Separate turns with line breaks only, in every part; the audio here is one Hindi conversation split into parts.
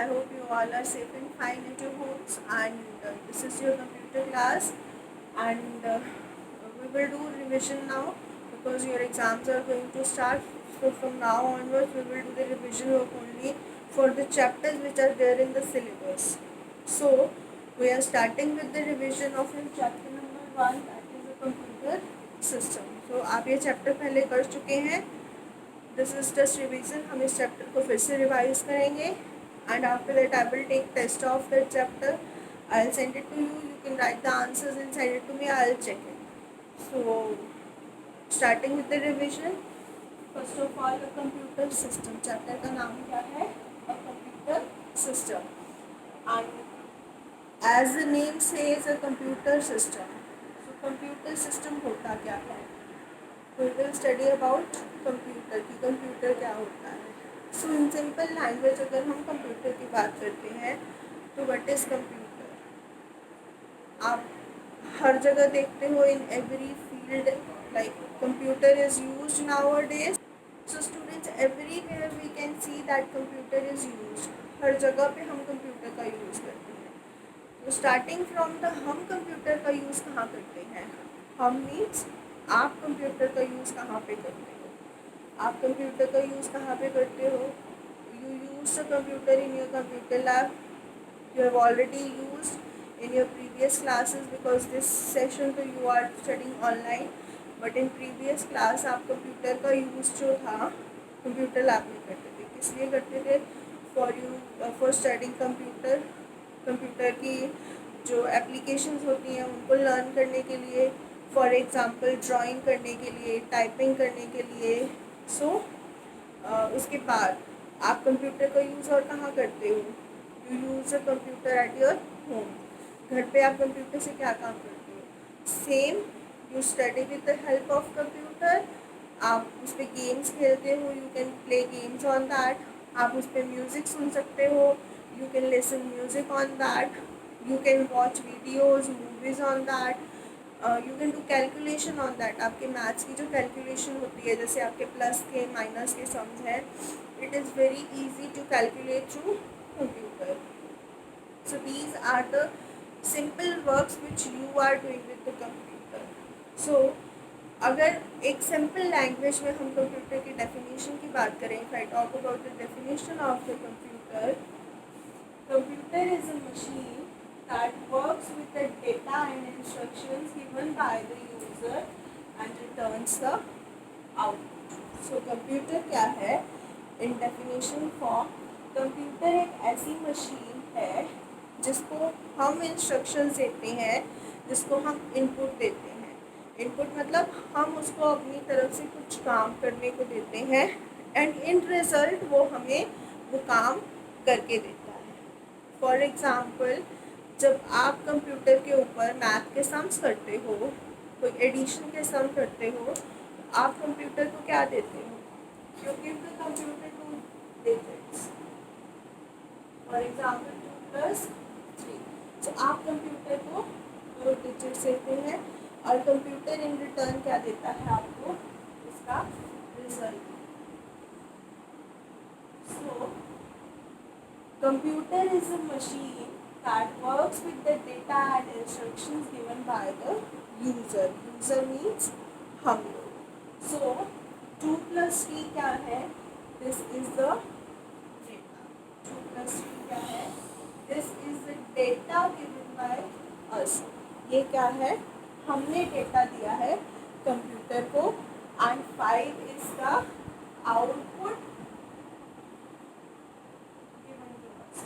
I hope you all are safe and fine at your homes. And this is your computer class, and we will do revision now because your exams are going to start. So from now onwards, we will do the revision work only for the chapters which are there in the syllabus. So we are starting with the revision of your chapter number 1, that is the computer system. So आप ये chapter पहले कर चुके हैं. This is just revision. हम इस चैप्टर को फिर से रिवाइज करेंगे and after that I will take test of that chapter. I'll send it to you. You can write the answers and send it to me. I'll check it. So starting with the revision. First of all, a computer system. Chapter का नाम क्या है? A computer system. And as the name says, a computer system. So computer system होता क्या है? We will study about computer की कंप्यूटर क्या होता है. सो इन सिंपल लैंग्वेज अगर हम कंप्यूटर की बात करते हैं तो व्हाट इज़ कंप्यूटर. आप हर जगह देखते हो in every field like computer is used nowadays. So students, everywhere we can see that computer is used. हर जगह पे हम कंप्यूटर का यूज़ करते हैं. तो स्टार्टिंग फ्रॉम द हम कंप्यूटर का यूज़ कहाँ करते हैं? हम मीन्स आप कंप्यूटर का यूज़ कहाँ पे करते हो? आप कंप्यूटर का यूज़ कहाँ पे करते हो? You use the computer in your computer lab. You have already used in your previous classes because this session तो you are studying online, but in previous class आप कंप्यूटर का यूज़ जो था कंप्यूटर लैब में करते थे. किस लिए करते थे? For studying computer. कंप्यूटर की जो एप्लीकेशंस होती हैं उनको लर्न करने के लिए, फॉर एग्ज़ाम्पल ड्राइंग करने के लिए, टाइपिंग करने के लिए. सो उसके बाद आप कंप्यूटर का यूज़ और कहाँ करते हो? You use a computer at your home. घर पे आप कंप्यूटर से क्या काम करते हो? Same. You study with the help of computer. आप उस पर गेम्स खेलते हो. You can play games on that. आप उस पर म्यूज़िक सुन सकते हो. You can listen music on that. You can watch videos movies on that. You can do calculation on that. आपके मैथ्स की जो कैलकुलेशन होती है, जैसे आपके प्लस के माइनस के सम्स हैं, it is very easy to calculate through computer. So these are the simple works which you are doing with the computer. So अगर एक सिंपल लैंग्वेज में हम कंप्यूटर की डेफिनेशन की बात करें, if I talk about the definition of the computer, computer is a machine that works with the data and instructions given by the user and returns the output. So computer क्या है? In definition form, कंप्यूटर एक ऐसी मशीन है जिसको हम इंस्ट्रक्शंस देते हैं, जिसको हम इनपुट देते हैं. इनपुट मतलब हम उसको अपनी तरफ से कुछ काम करने को देते हैं एंड इन रिज़ल्ट वो हमें वो काम करके देता है. फॉर एग्ज़ाम्पल, जब आप कंप्यूटर के ऊपर मैथ के सम्स करते हो, कोई एडिशन के सम करते हो, आप कंप्यूटर को क्या देते हो? You give the computer two digits. For example 2 + 3. तो आप कंप्यूटर को 2 डिजिट्स देते हैं और कंप्यूटर इन रिटर्न क्या देता है आपको? इसका result. So computer is a machine that works with the data and instructions given by the user. User means हम लोग. So 2 + 3 क्या है? This is the data. 2 + 3 क्या है? This is the data given by us. ये क्या है? हमने डेटा दिया है कंप्यूटर को and 5 is the output given to us.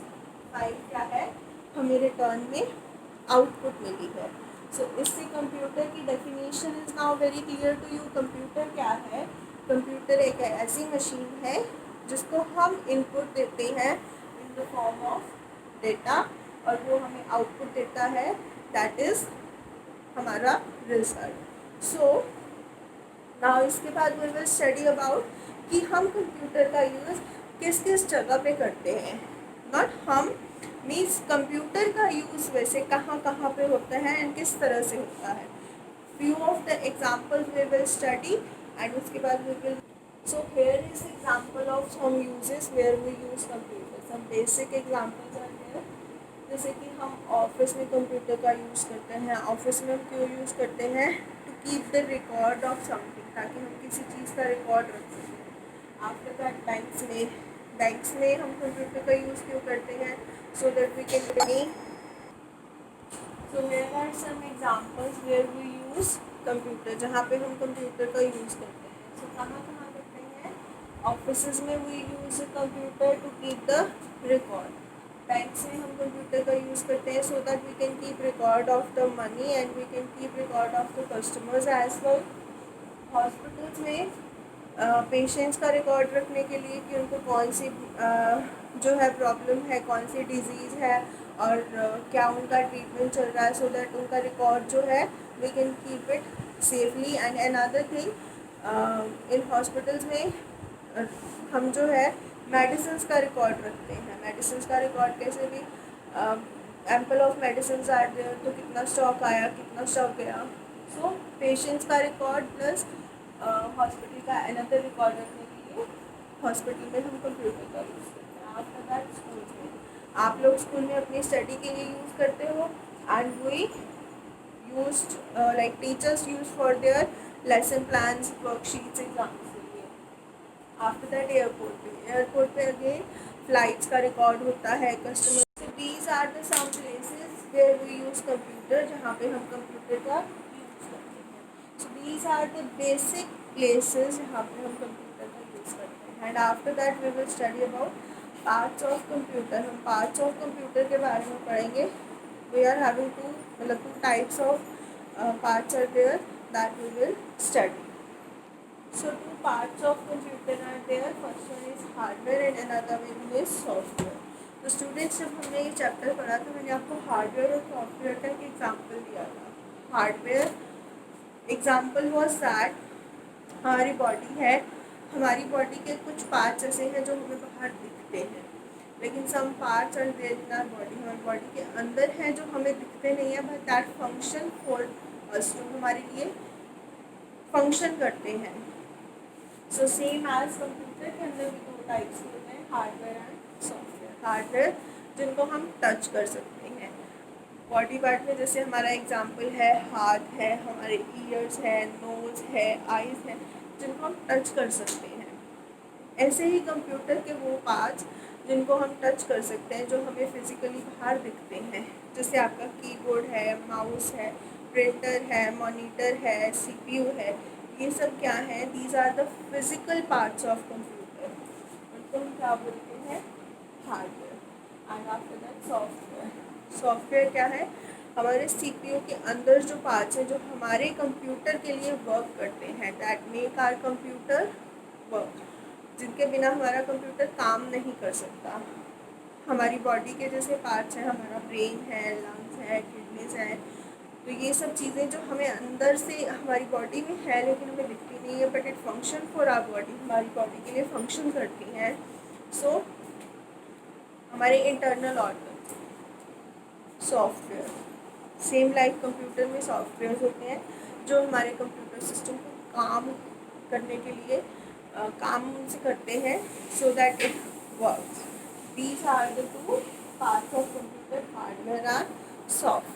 5 क्या है? हमें रिटर्न में आउटपुट मिली है. सो इससे कंप्यूटर की definition is now very clear to you. Computer क्या है? कंप्यूटर एक ऐसी मशीन है जिसको हम इनपुट देते हैं in the form of data और वो हमें आउटपुट देता है, दैट इज़ हमारा रिजल्ट. सो नाउ इसके बाद वी विल स्टडी अबाउट कि हम कंप्यूटर का यूज़ किस किस जगह पे करते हैं. नॉट हम मीन्स कंप्यूटर का यूज़ वैसे कहाँ कहाँ पे होता है एंड किस तरह से होता है. Few of the examples we will study and उसके बाद we will. So here is example of some uses where we use computer. some basic examples are here. जैसे कि हम ऑफिस में कंप्यूटर का यूज़ करते हैं. ऑफिस में हम क्यों यूज़ करते हैं? To keep the record of something, ताकि हम किसी चीज़ का रिकॉर्ड रख सकें. आफ्टर दैट बैंक्स में हम कंप्यूटर का यूज़ क्यों करते हैं? So that we can money. So here are some examples where we use computer, जहाँ पे हम कंप्यूटर का यूज़ करते हैं. सो कहाँ कहाँ करते हैं? ऑफिस में we use computer to keep the record. Banks में हम कंप्यूटर का यूज़ करते हैं so that we can keep record of the money and we can keep record of the customers as well. Hospitals में पेशेंट्स का रिकॉर्ड रखने के लिए कि उनको कौन सी जो है प्रॉब्लम है, कौन सी डिजीज़ है और क्या उनका ट्रीटमेंट चल रहा है, सो दैट उनका रिकॉर्ड जो है we can keep it safely. And another thing, in hospitals में हम जो है मेडिसिन का रिकॉर्ड रखते हैं. मेडिसिन का रिकॉर्ड कैसे भी, ample of medicine are there, तो कितना स्टॉक आया, कितना स्टॉक गया. सो पेशेंट्स का रिकॉर्ड प्लस हॉस्पिटल का अनदर रिकॉर्ड रखने के लिए हॉस्पिटल में हम कंप्यूटर का यूज़ करते हैं. आफ्टर दैट स्कूल में, आप लोग स्कूल में अपनी स्टडी के लिए यूज़ करते हो and we used like teachers use for their lesson plans, worksheets, exams के लिए. आफ्टर दैट एयरपोर्ट पे अगेन फ्लाइट्स का रिकॉर्ड होता है, customer. So these are the some places where we use computer, जहाँ पे हम कंप्यूटर का यूज़ करते हैं. So these are the basic places जहाँ पे हम कंप्यूटर का यूज़ करते हैं. And after that we will study about parts of computer. हम पार्ट्स ऑफ कंप्यूटर के बारे में पढ़ेंगे. We are having two types of parts are there that we will study. So two parts of computer are there. First one is hardware and another one is software. तो स्टूडेंट्स, जब हमने ये चैप्टर पढ़ा तो मैंने आपको हार्डवेयर और सॉफ्टवेयर का एक एग्जाम्पल दिया था. हार्डवेयर एग्जाम्पल वॉज दैट हमारी बॉडी है, हमारी बॉडी के कुछ पार्ट्स ऐसे हैं जो हमें बाहर दिखते हैं, लेकिन some parts are there in our body, हमारी बॉडी के अंदर हैं जो हमें दिखते नहीं हैं, but that function for us, जो हमारे लिए फंक्शन करते हैं. सो सेम एज कंप्यूटर के अंदर भी दो टाइप्स होते हैं, हार्डवेयर एंड सॉफ्टवेयर. हार्डवेयर जिनको हम टच कर सकते हैं बॉडी पार्ट में, जैसे हमारा एग्जांपल है हाथ है, हमारे ईयर्स है, नोज है, आईज है, जिनको हम टच कर सकते हैं. ऐसे ही कंप्यूटर के वो पार्ट्स जिनको हम टच कर सकते हैं, जो हमें फिजिकली बाहर दिखते हैं, जैसे आपका कीबोर्ड है, माउस है, प्रिंटर है, मॉनिटर है, सीपीयू है, ये सब क्या है? These are the physical parts of computer. उनको हम क्या बोलते हैं? Hardware. And after that software. Software क्या है? हमारे सीपीयू के अंदर जो पार्ट्स हैं जो हमारे कंप्यूटर के लिए वर्क करते हैं, that make our computer work, जिनके बिना हमारा कंप्यूटर काम नहीं कर सकता. हमारी बॉडी के जैसे पार्ट्स हैं, हमारा ब्रेन है, लंग्स है, किडनीज है, तो ये सब चीज़ें जो हमें अंदर से हमारी बॉडी में है लेकिन हमें दिखती नहीं है, but it function for our body, हमारी बॉडी के लिए फंक्शन करती हैं. सो हमारे internal organ. Software same like computer में सॉफ्टवेयर होते हैं जो हमारे कंप्यूटर सिस्टम को काम करने के लिए काम से करते हैं, so that it works. These are the two parts of computer, hardware and software.